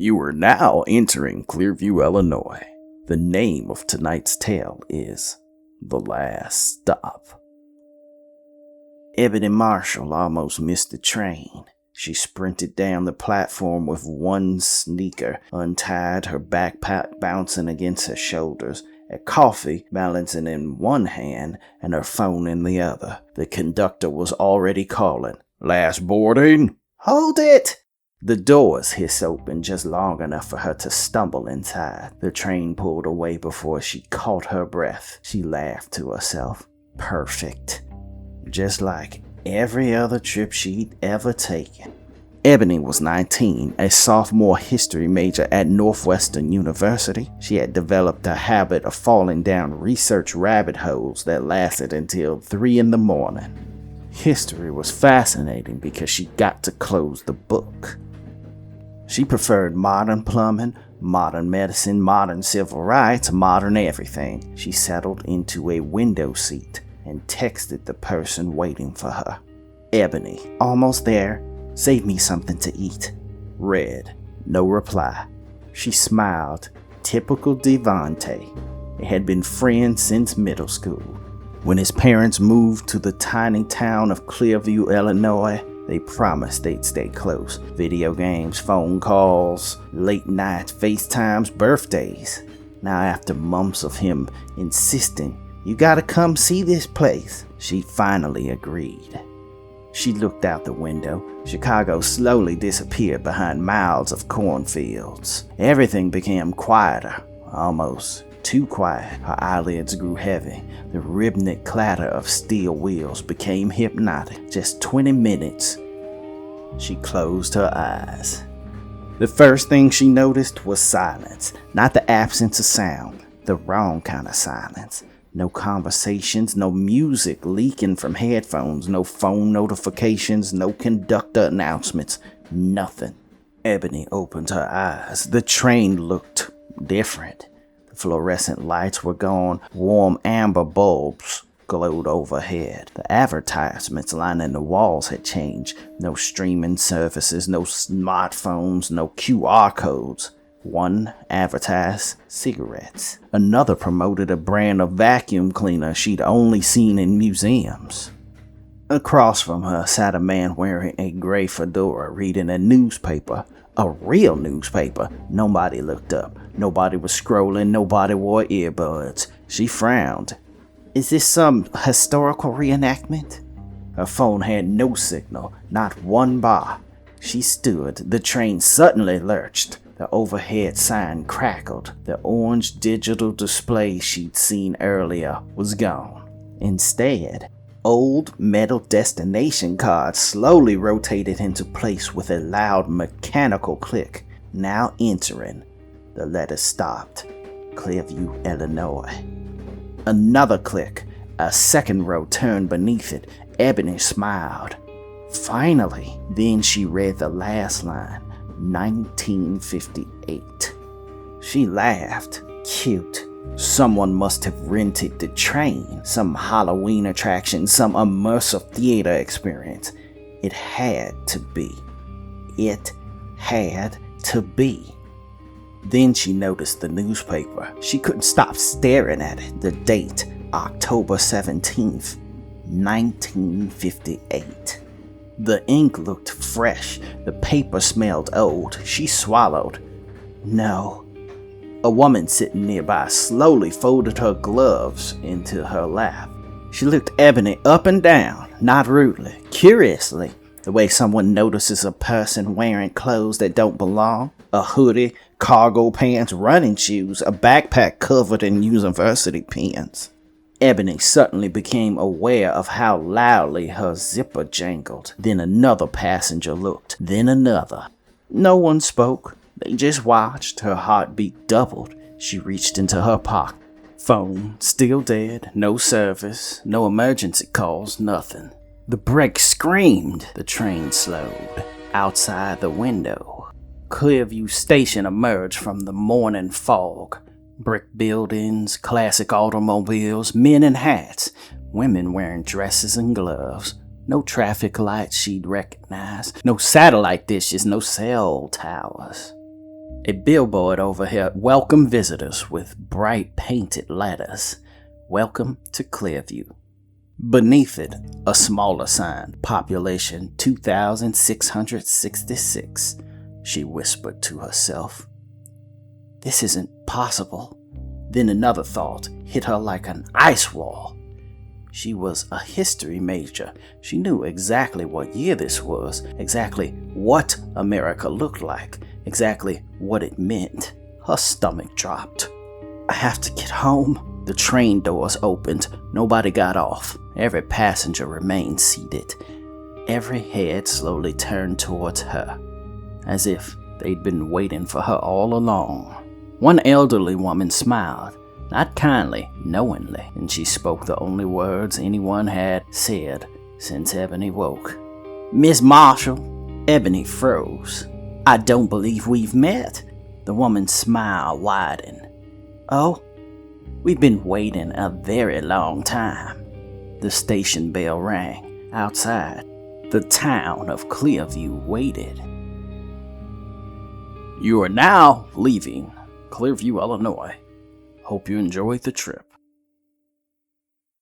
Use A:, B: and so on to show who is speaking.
A: You are now entering Clearview, Illinois. The name of tonight's tale is The Last Stop. Ebony Marshall almost missed the train. She sprinted down the platform with one sneaker untied, her backpack bouncing against her shoulders, a coffee balancing in one hand and her phone in the other. The conductor was already calling. "Last boarding?" "Hold it!" The doors hissed open just long enough for her to stumble inside. The train pulled away before she caught her breath. She laughed to herself. Perfect. Just like every other trip she'd ever taken. Ebony was 19, a sophomore history major at Northwestern University. She had developed a habit of falling down research rabbit holes that lasted until 3 in the morning. History was fascinating because she got to close the book. She preferred modern plumbing, modern medicine, modern civil rights, modern everything. She settled into a window seat and texted the person waiting for her. "Ebony, almost there. Save me something to eat." Read. No reply. She smiled. Typical Devante. They had been friends since middle school. When his parents moved to the tiny town of Clearview, Illinois, they promised they'd stay close. Video games, phone calls, late night FaceTimes, birthdays. Now after months of him insisting, "You gotta come see this place," she finally agreed. She looked out the window. Chicago slowly disappeared behind miles of cornfields. Everything became quieter, almost too quiet. Her eyelids grew heavy. The rhythmic clatter of steel wheels became hypnotic. Just 20 minutes. She closed her eyes. The first thing she noticed was silence. Not the absence of sound. The wrong kind of silence. No conversations, no music leaking from headphones, no phone notifications, no conductor announcements. Nothing. Ebony opened her eyes. The train looked different. Fluorescent lights were gone. Warm amber bulbs glowed overhead. The advertisements lining the walls had changed. No streaming services, no smartphones, no QR codes. One advertised cigarettes. Another promoted a brand of vacuum cleaner she'd only seen in museums. Across from her sat a man wearing a gray fedora reading a newspaper. A real newspaper. Nobody looked up. Nobody was scrolling. Nobody wore earbuds. She frowned. "Is this some historical reenactment?" Her phone had no signal. Not one bar. She stood. The train suddenly lurched. The overhead sign crackled. The orange digital display she'd seen earlier was gone. Instead, old metal destination cards slowly rotated into place with a loud mechanical click. Now entering. The letter stopped. Clearview, Illinois. Another click. A second row turned beneath it. Ebony smiled. Finally. Then she read the last line. 1958. She laughed. Cute. Someone must have rented the train. Some Halloween attraction, some immersive theater experience. It had to be. It had to be. Then she noticed the newspaper. She couldn't stop staring at it. The date, October 17th, 1958. The ink looked fresh. The paper smelled old. She swallowed. No. A woman sitting nearby slowly folded her gloves into her lap. She looked Ebony up and down, not rudely, curiously, the way someone notices a person wearing clothes that don't belong. A hoodie, cargo pants, running shoes, a backpack covered in university pens. Ebony suddenly became aware of how loudly her zipper jangled. Then another passenger looked, then another. No one spoke. They just watched. Her heartbeat doubled. She reached into her pocket. Phone, still dead. No service. No emergency calls. Nothing. The brake screamed. The train slowed. Outside the window, Clearview Station emerged from the morning fog. Brick buildings, classic automobiles, men in hats, women wearing dresses and gloves. No traffic lights she'd recognize. No satellite dishes, no cell towers. A billboard overhead welcomed visitors with bright painted letters. Welcome to Clearview. Beneath it, a smaller sign, population 2,666. She whispered to herself. This isn't possible. Then another thought hit her like an ice wall. She was a history major. She knew exactly what year this was, exactly what America looked like, exactly what it meant. Her stomach dropped. I have to get home. The train doors opened. Nobody got off. Every passenger remained seated. Every head slowly turned towards her, as if they'd been waiting for her all along. One elderly woman smiled, not kindly, knowingly, and she spoke the only words anyone had said since Ebony woke. Miss Marshall. Ebony froze. I don't believe we've met. The woman's smile widened. Oh, we've been waiting a very long time. The station bell rang outside. The town of Clearview waited. You are now leaving Clearview, Illinois. Hope you enjoyed the trip.